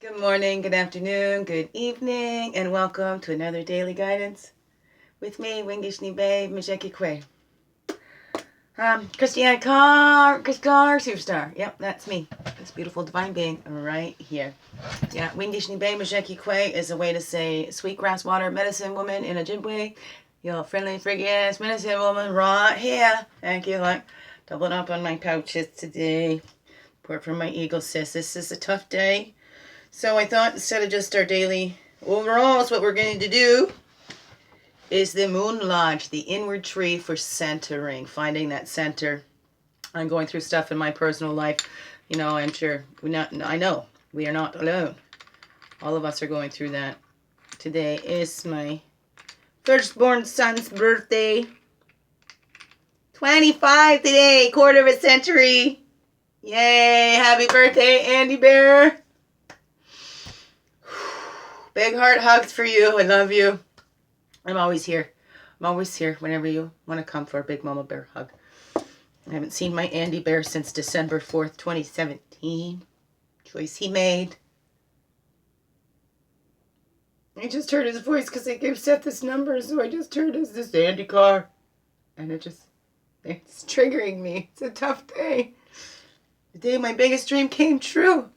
Good morning, good afternoon, good evening, and welcome to another daily guidance with me, Wingishni Babe Majeki Kwe. Christianna Car Superstar. Yep, that's me. This beautiful divine being right here. Yeah, Wingishni Babe Majeki Kwe is a way to say sweet grass water medicine woman in a Ojibwe. Your friendly, freaky ass medicine woman right here. Thank you. Like, doubling up on my pouches today. Report from my eagle sis. This is a tough day. So I thought instead of just our daily overalls, what we're going to do is the Moon Lodge, the inward tree for centering, finding that center. I'm going through stuff in my personal life. You know, I'm sure I know we are not alone. All of us are going through that. Today is my firstborn son's birthday. 25 today, quarter of a century. Yay, happy birthday, Andy Bear. Big heart hugs for you. I love you. I'm always here. I'm always here whenever you want to come for a big mama bear hug. I haven't seen my Andy Bear since December 4th, 2017. Choice he made. I just heard his voice because I gave Seth this number, so I just heard is this Andy car. And it's triggering me. It's a tough day. The day my biggest dream came true.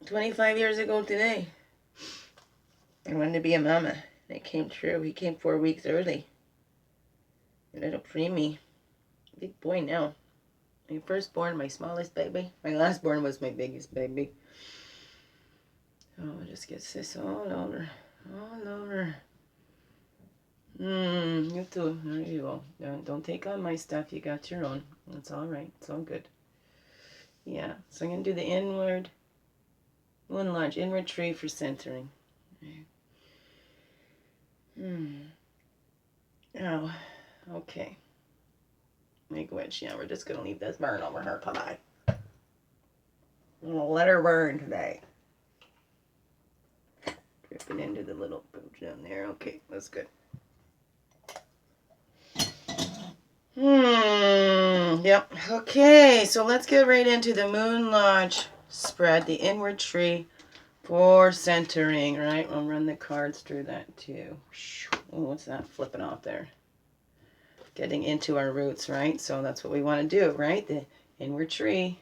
25 years ago today. I wanted to be a mama. And it came true. He came 4 weeks early. A little preemie. Big boy now. My firstborn, my smallest baby. My lastborn was my biggest baby. Oh, just gets this all over. All over. You too. There you go. Don't take on my stuff. You got your own. It's all right. It's all good. Yeah. So I'm going to do the inward Moon Lodge, inward tree for centering. Oh, okay. Make witch. Yeah, we're just going to leave this burn over her today. I'm going to let her burn today. Dripping into the little pooch down there. Okay, that's good. Yep. Okay, so let's get right into the Moon Lodge spread, the inward tree for centering, right? I'll run the cards through that too. Oh, what's that flipping off there? Getting into our roots, right? So that's what we want to do, right? The inward tree.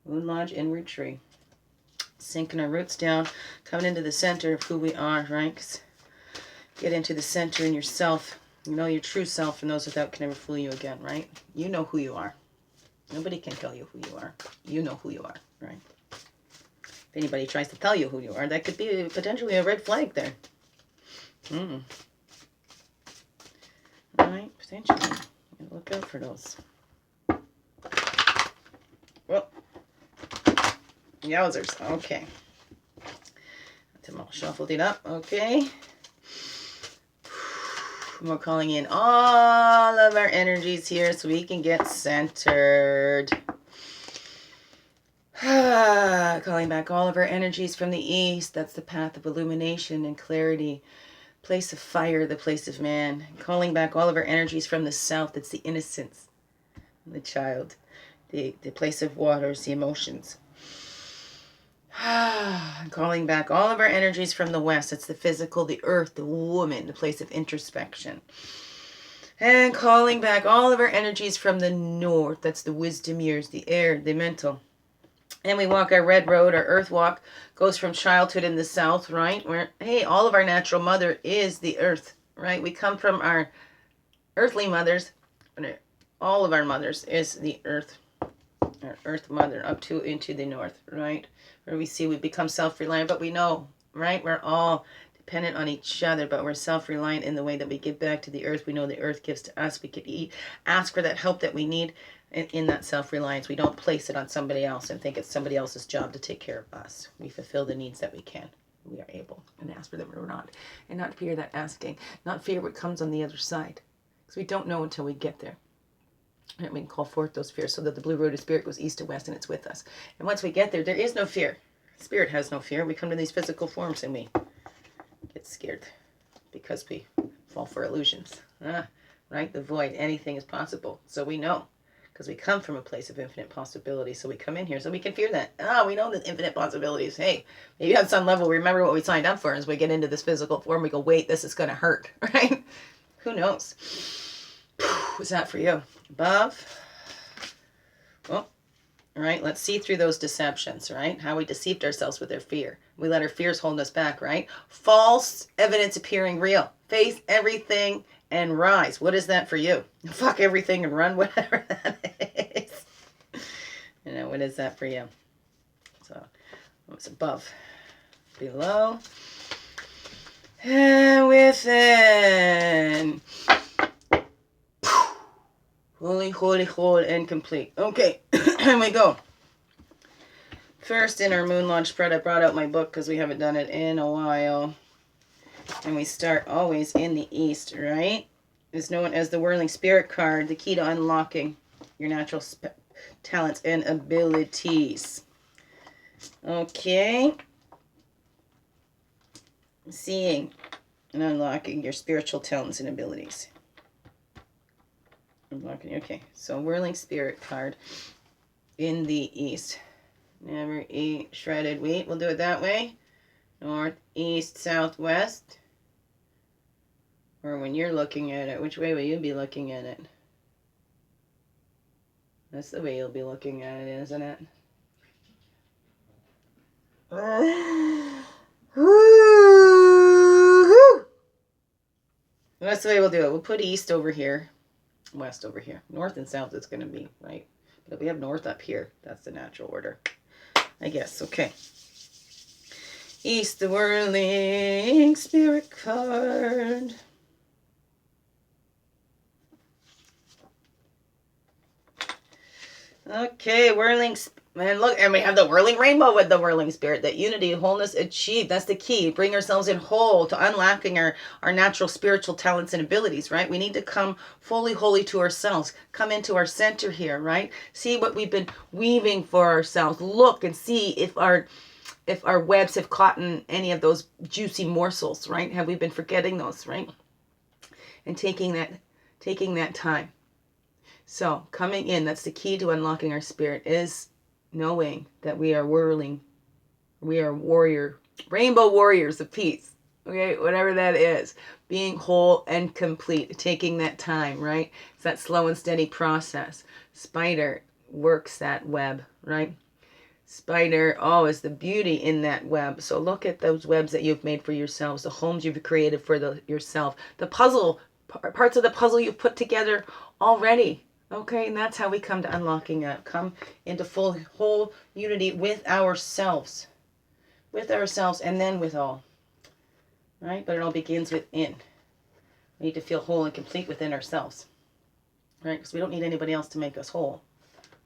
Moon Lodge, inward tree. Sinking our roots down, coming into the center of who we are, right? Get into the center in yourself. You know your true self, and those without can never fool you again, right? You know who you are. Nobody can tell you who you are. You know who you are, right? If anybody tries to tell you who you are, that could be potentially a red flag there. All right, potentially. Look out for those. Well, yowzers. Okay. I'm all shuffled it up. Okay. We're calling in all of our energies here so we can get centered. Calling back all of our energies from the east. That's the path of illumination and clarity. Place of fire, the place of man. Calling back all of our energies from the south. It's the innocence, the child. The place of waters, the emotions. Calling back all of our energies from the west. It's the physical, the earth, the woman, the place of introspection. And calling back all of our energies from the north. That's the wisdom years, the air, the mental. And we walk our red road. Our earth walk goes from childhood in the south, right? Where, hey, all of our natural mother is the earth, right? We come from our earthly mothers. All of our mothers is the earth. Our earth mother up to into the north, right? Where we see we become self-reliant, but we know, right? We're all dependent on each other, but we're self-reliant in the way that we give back to the earth. We know the earth gives to us. We could ask for that help that we need in that self-reliance. We don't place it on somebody else and think it's somebody else's job to take care of us. We fulfill the needs that we can. We are able, and ask for them or not. And not fear that asking. Not fear what comes on the other side. Because we don't know until we get there. And we can call forth those fears so that the blue road of spirit goes east to west and it's with us. And once we get there, there is no fear. Spirit has no fear. We come to these physical forms and we get scared because we fall for illusions. Right? The void. Anything is possible. So we know. because we come from a place of infinite possibility. So we come in here so we can fear that. Oh, we know the infinite possibilities. Hey, maybe on some level we remember what we signed up for. As we get into this physical form, we go, wait, this is going to hurt, right? Who knows? What's that for you? Above. Well, all right, let's see through those deceptions, right? How we deceived ourselves with our fear. We let our fears hold us back, right? False evidence appearing real. Face everything and rise. What is that for you? Fuck everything and run, whatever that is. You know, what is that for you? So, what's above? Below. And within. Holy, holy, whole, and complete. Okay, here we go. First, in our Moon Launch spread, I brought out my book because we haven't done it in a while. And we start always in the East, right? It's known as the Whirling Spirit card, the key to unlocking your natural talents and abilities. Okay. Seeing and unlocking your spiritual talents and abilities. Okay, so Whirling Spirit card in the East. Never eat shredded wheat. We'll do it that way. North, east, southwest. Or when you're looking at it, which way will you be looking at it? That's the way you'll be looking at it, isn't it? That's the way we'll do it. We'll put east over here. West over here. North and south it's going to be, right? But if we have north up here, that's the natural order, I guess. Okay. East, the Whirling Spirit card. Okay, whirling, and look, and we have the whirling rainbow with the Whirling Spirit. That unity, wholeness, achieved. That's the key. Bring ourselves in whole to unlocking our natural spiritual talents and abilities, right? We need to come fully holy to ourselves. Come into our center here, right? See what we've been weaving for ourselves. Look and see if our webs have caught in any of those juicy morsels, right? Have we been forgetting those, right? And taking that time. So coming in, that's the key to unlocking our spirit, is knowing that we are whirling. We are rainbow warriors of peace. Okay, whatever that is. Being whole and complete. Taking that time, right? It's that slow and steady process. Spider works that web, right? Spider, is the beauty in that web. So look at those webs that you've made for yourselves, the homes you've created for yourself, the puzzle, parts of the puzzle you've put together already. Okay, and that's how we come to unlocking it. Come into whole unity with ourselves. With ourselves and then with all. Right? But it all begins within. We need to feel whole and complete within ourselves. Right? Because we don't need anybody else to make us whole.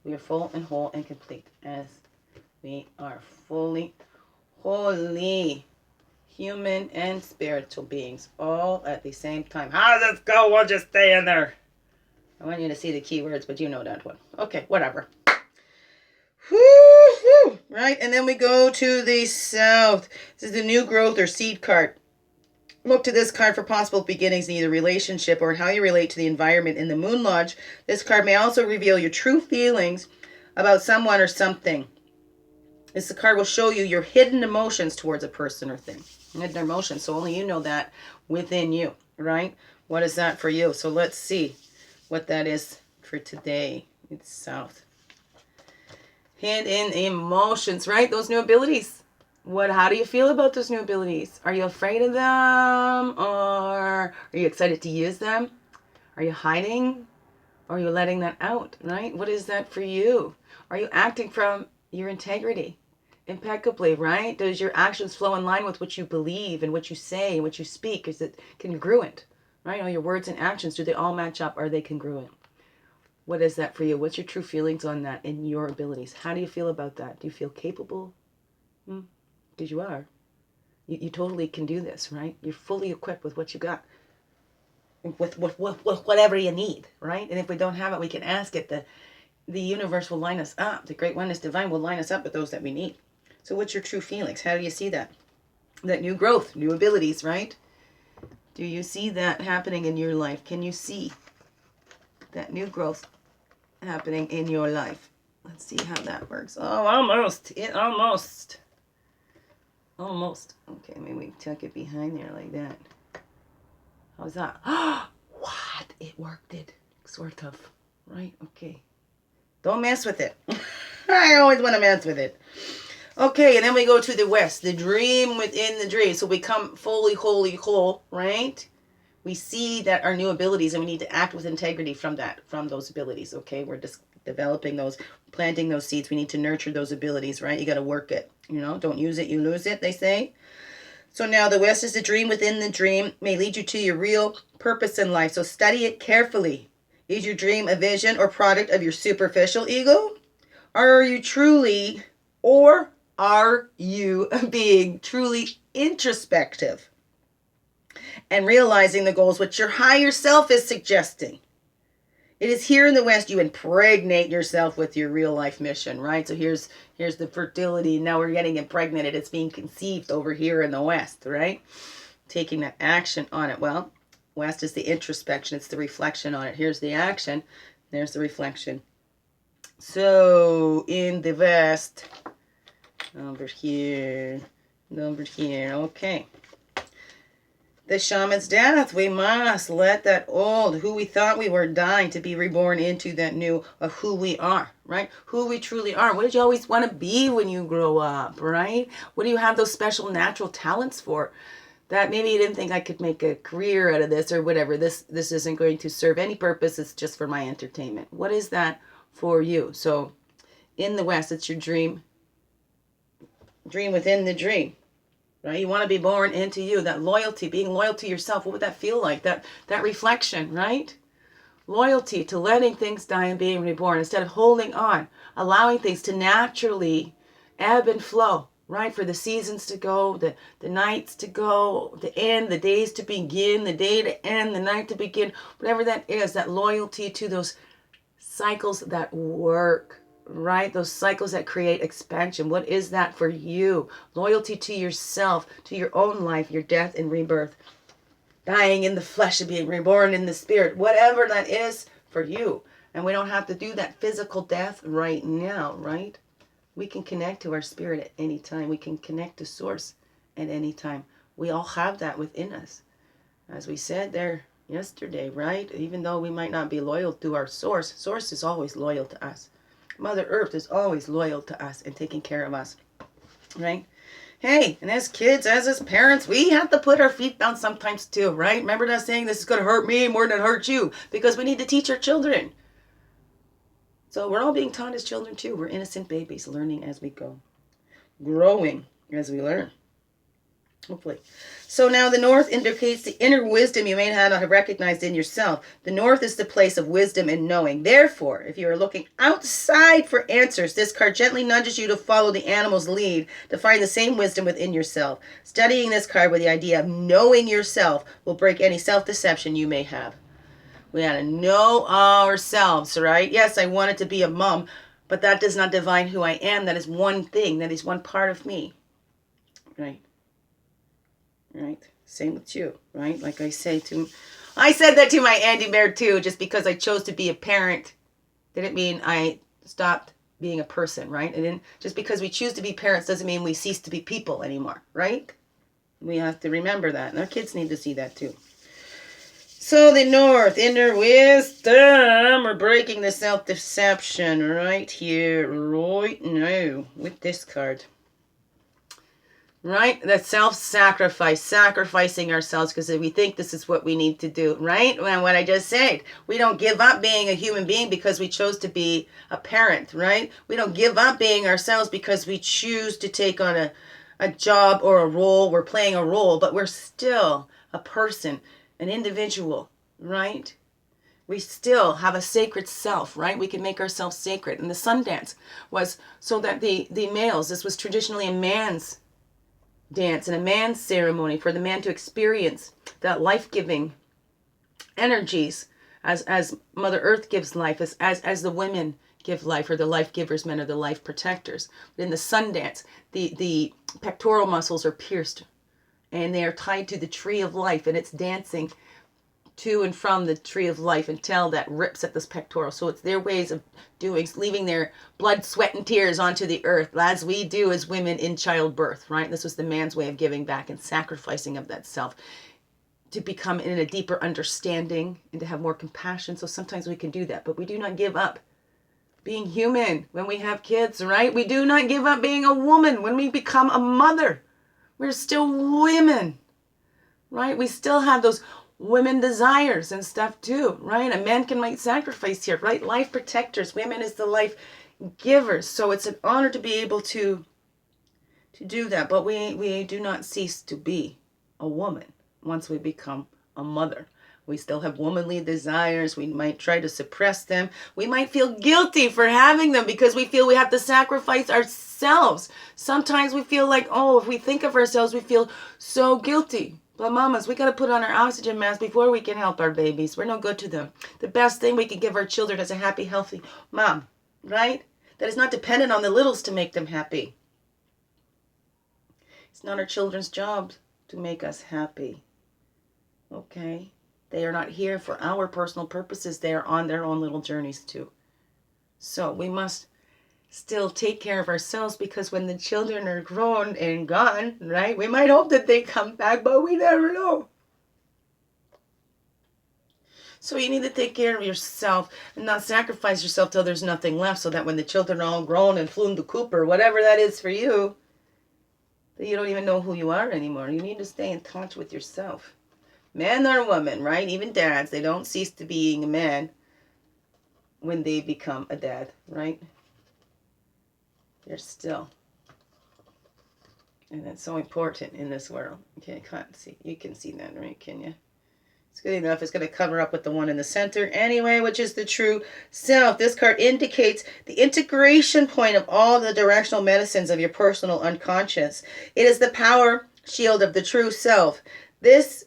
We are full and whole and complete as we are fully, wholly human and spiritual beings all at the same time. How does this go? We'll just stay in there. I want you to see the keywords, but you know that one. Okay, whatever. Woo-hoo! Right, and then we go to the south. This is the new growth or seed card. Look to this card for possible beginnings in either relationship or how you relate to the environment in the Moon Lodge. This card may also reveal your true feelings about someone or something. This card will show you your hidden emotions towards a person or thing. Hidden emotions, so only you know that within you, right? What is that for you? So let's see what that is for today. It's south. Hidden emotions, right? Those new abilities. How do you feel about those new abilities? Are you afraid of them? Or are you excited to use them? Are you hiding? Or are you letting that out, right? What is that for you? Are you acting from your integrity impeccably, right? Does your actions flow in line with what you believe and what you say and what you speak? Is it congruent, right? Are your words and actions, do they all match up? Are they congruent? What is that for you? What's your true feelings on that and your abilities? How do you feel about that? Do you feel capable? Because you are. You totally can do this, right? You're fully equipped with what you got. With whatever you need, right? And if we don't have it, we can ask it. The universe will line us up. The Great Oneness Divine will line us up with those that we need. So what's your true feelings? How do you see that? That new growth, new abilities, right? Do you see that happening in your life? Can you see that new growth happening in your life. Let's see how that works. Oh, almost. Almost. Okay, maybe we tuck it behind there like that. How's that? What? It worked it. Sort of. Right? Okay. Don't mess with it. I always want to mess with it. Okay, and then we go to the west. The dream within the dream. So we come fully, wholly, whole, right? We see that our new abilities, and we need to act with integrity from those abilities, okay? We're just developing those, planting those seeds. We need to nurture those abilities, right? You got to work it, don't use it, you lose it, they say. So now the west is the dream within the dream, may lead you to your real purpose in life. So study it carefully. Is your dream a vision or product of your superficial ego? Are you being truly introspective and realizing the goals which your higher self is suggesting? It is here in the West you impregnate yourself with your real life mission, right? So here's the fertility. Now we're getting impregnated. It's being conceived over here in the West, right? Taking that action on it. Well, West is the introspection. It's the reflection on it. Here's the action. There's the reflection. So in the West, over here, okay. The shaman's death. We must let that old, who we thought we were dying, to be reborn into that new of who we are, right? Who we truly are. What did you always want to be when you grow up, right? What do you have those special natural talents for? That maybe you didn't think I could make a career out of this or whatever. This isn't going to serve any purpose. It's just for my entertainment. What is that for you? So in the West, it's your dream. Dream within the dream. Right? You want to be born into you. That loyalty, being loyal to yourself. What would that feel like? That reflection, right? Loyalty to letting things die and being reborn instead of holding on, allowing things to naturally ebb and flow, right? For the seasons to go, the nights to go, the end, the days to begin, the day to end, the night to begin, whatever that is, that loyalty to those cycles that work. Right? Those cycles that create expansion. What is that for you? Loyalty to yourself, to your own life, your death and rebirth. Dying in the flesh and being reborn in the spirit. Whatever that is for you. And we don't have to do that physical death right now, right? We can connect to our spirit at any time. We can connect to source at any time. We all have that within us. As we said there yesterday, right? Even though we might not be loyal to our source is always loyal to us. Mother Earth is always loyal to us and taking care of us, right? Hey, and as kids, as parents, we have to put our feet down sometimes too, right? Remember that saying, this is going to hurt me more than it hurts you, because we need to teach our children. So we're all being taught as children too. We're innocent babies learning as we go, growing as we learn. Hopefully. So now the north indicates the inner wisdom you may not have recognized in yourself. The north is the place of wisdom and knowing. Therefore, if you are looking outside for answers, this card gently nudges you to follow the animal's lead to find the same wisdom within yourself. Studying this card with the idea of knowing yourself will break any self-deception you may have. We got to know ourselves, right? Yes, I wanted to be a mom, but that does not define who I am. That is one thing. That is one part of me, right? Right? Same with you, right? Like I said that to my Andy Bear too, just because I chose to be a parent didn't mean I stopped being a person, right? And then just because we choose to be parents doesn't mean we cease to be people anymore, right? We have to remember that. And our kids need to see that too. So the north, inner wisdom, we're breaking the self-deception right here, right now, with this card. Right? That self-sacrifice, sacrificing ourselves because we think this is what we need to do, right? And what I just said, we don't give up being a human being because we chose to be a parent, right? We don't give up being ourselves because we choose to take on a job or a role. We're playing a role, but we're still a person, an individual, right? We still have a sacred self, right? We can make ourselves sacred. And the sun dance was so that the males, this was traditionally a man's dance and a man's ceremony for the man to experience that life-giving energies as Mother Earth gives life, as the women give life, or the life givers, men are the life protectors. But in the sun dance, the pectoral muscles are pierced and they are tied to the tree of life, and it's dancing to and from the tree of life until that rips at this pectoral. So it's their ways of doing, leaving their blood, sweat, and tears onto the earth, as we do as women in childbirth, right? This was the man's way of giving back and sacrificing of that self to become in a deeper understanding and to have more compassion. So sometimes we can do that, but we do not give up being human when we have kids, right? We do not give up being a woman when we become a mother. We're still women, right? We still have those women desires and stuff too, right? A man can make sacrifice here, right? Life protectors. Women is the life givers. So it's an honor to be able to do that. But we do not cease to be a woman once we become a mother. We still have womanly desires. We might try to suppress them. We might feel guilty for having them because we feel we have to sacrifice ourselves. Sometimes we feel like, oh, if we think of ourselves, we feel so guilty. But mamas, we got to put on our oxygen mask before we can help our babies. We're no good to them. The best thing we can give our children is a happy, healthy mom, right? That is not dependent on the littles to make them happy. It's not our children's job to make us happy. Okay? They are not here for our personal purposes. They are on their own little journeys too. So we must still take care of ourselves, because when the children are grown and gone, right, we might hope that they come back, but we never know. So you need to take care of yourself and not sacrifice yourself till there's nothing left, so that when the children are all grown and flew the coop or whatever that is for you, that you don't even know who you are anymore. You need to stay in touch with yourself. Man or woman, right? Even dads, they don't cease to being a man when they become a dad, right? They're still. And that's so important in this world. Okay, can't see. You can see that, right? Can you? It's good enough. It's going to cover up with the one in the center anyway, which is the true self. This card indicates the integration point of all the directional medicines of your personal unconscious. It is the power shield of the true self. This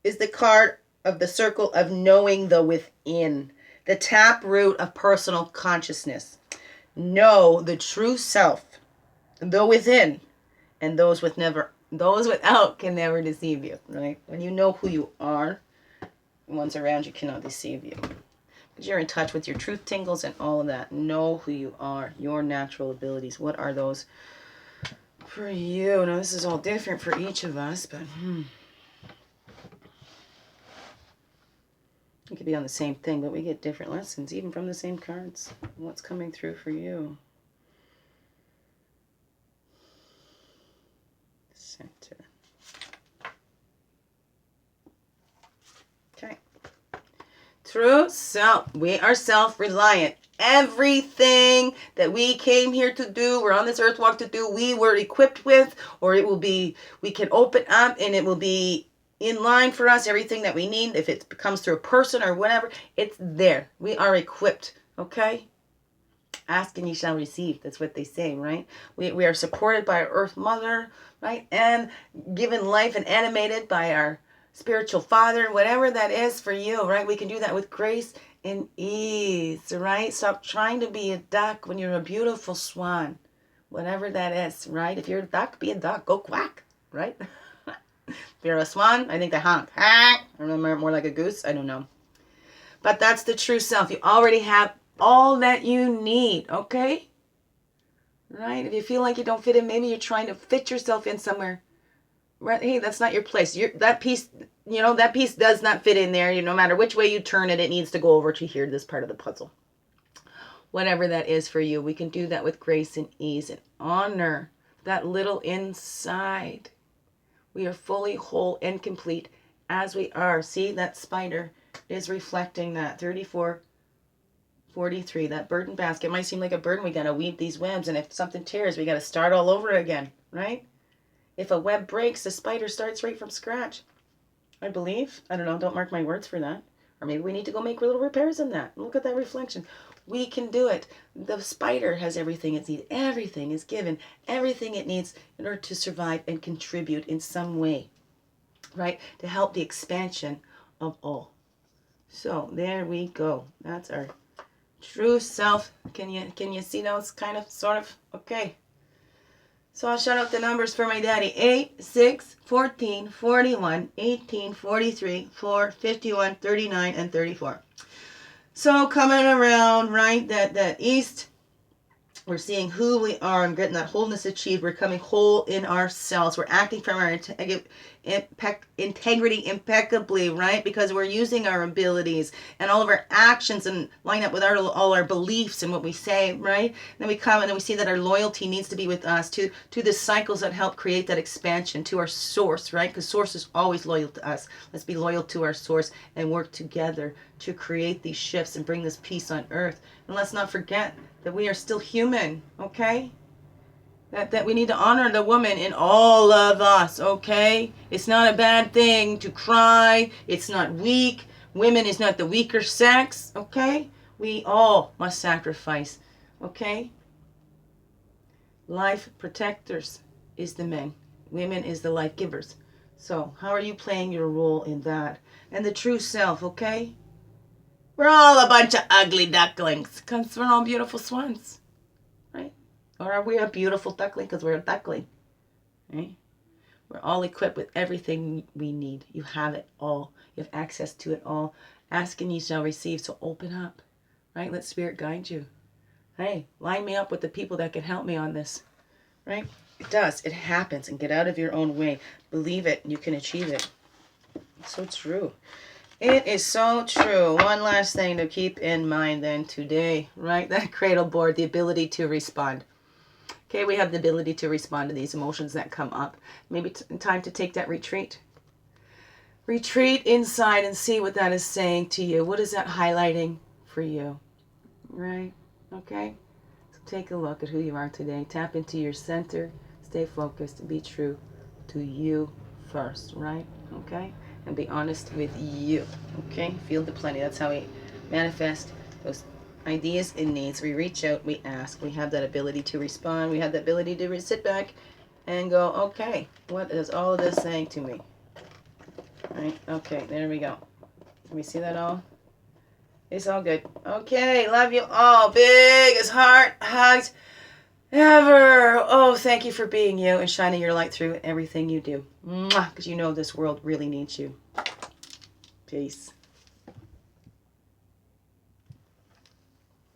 is the card of the circle of knowing the within, the taproot of personal consciousness. Know the true self, the within, and those without can never deceive you, right? When you know who you are, the ones around you cannot deceive you. Because you're in touch with your truth tingles and all of that. Know who you are, your natural abilities. What are those for you? Now, this is all different for each of us, but it could be on the same thing, but we get different lessons, even from the same cards. What's coming through for you? Center. Okay. True self. We are self-reliant. Everything that we came here to do, we're on this earth walk to do, we were equipped with, or it will be, we can open up and it will be in line for us. Everything that we need, if it comes through a person or whatever, it's there. We are equipped, okay? Ask and you shall receive. That's what they say, right? We are supported by our Earth Mother, right? And given life and animated by our spiritual father, whatever that is for you, right? We can do that with grace and ease, right? Stop trying to be a duck when you're a beautiful swan, whatever that is, right? If you're a duck, be a duck. Go quack, right? If you're a swan, I think they honk. I remember more like a goose. I don't know. But that's the true self. You already have all that you need, okay? Right? If you feel like you don't fit in, maybe you're trying to fit yourself in somewhere. Right? Hey, that's not your place. That piece does not fit in there. No matter which way you turn it, it needs to go over to here, this part of the puzzle. Whatever that is for you, we can do that with grace and ease and honor that little inside. We are fully whole and complete as we are. See, that spider is reflecting that. 34, 43, that burden basket might seem like a burden. We got to weave these webs, and if something tears, we got to start all over again, right? If a web breaks, the spider starts right from scratch. I believe. I don't know. Don't mark my words for that. Or maybe we need to go make little repairs in that. Look at that reflection. We can do it. The spider has everything it needs. Everything is given. Everything it needs in order to survive and contribute in some way, right? To help the expansion of all. So there we go. That's our true self. Can you see those kind of, sort of? Okay. So I'll shout out the numbers for my daddy. 8, 6, 14, 41, 18, 43, 4, 51, 39, and 34. So coming around, right, that east, we're seeing who we are and getting that wholeness achieved. We're coming whole in ourselves. We're acting from our integrity impeccably, right? Because we're using our abilities and all of our actions and line up with all our beliefs and what we say, right? Then we come and then we see that our loyalty needs to be with us to the cycles that help create that expansion, to our source, right? Because source is always loyal to us. Let's be loyal to our source and work together to create these shifts and bring this peace on earth. And let's not forget that we are still human, okay? That we need to honor the woman in all of us, okay? It's not a bad thing to cry. It's not weak. Women is not the weaker sex, okay? We all must sacrifice, okay? Life protectors is the men. Women is the life givers. So how are you playing your role in that? And the true self, okay? We're all a bunch of ugly ducklings because we're all beautiful swans, right? Or are we a beautiful duckling because we're a duckling, right? We're all equipped with everything we need. You have it all. You have access to it all. Ask and you shall receive. So open up, right? Let Spirit guide you. Hey, line me up with the people that can help me on this, right? It does. It happens. And get out of your own way. Believe it. You can achieve it. It's so true. It is so true. One last thing to keep in mind then today, right? That cradle board, the ability to respond. Okay, we have the ability to respond to these emotions that come up. Maybe time to take that retreat. Retreat inside and see what that is saying to you. What is that highlighting for you? Right? Okay? So take a look at who you are today. Tap into your center. Stay focused. Be true to you first, right? Okay? And be honest with you, okay? Feel the plenty. That's how we manifest those ideas and needs. We reach out, we ask. We have that ability to respond. We have the ability to sit back and go, okay, what is all of this saying to me? Right? Okay, there we go. Can we see that all? It's all good. Okay, love you all. Biggest heart hugs ever. Oh, thank you for being you and shining your light through everything you do. Because you know this world really needs you. Peace.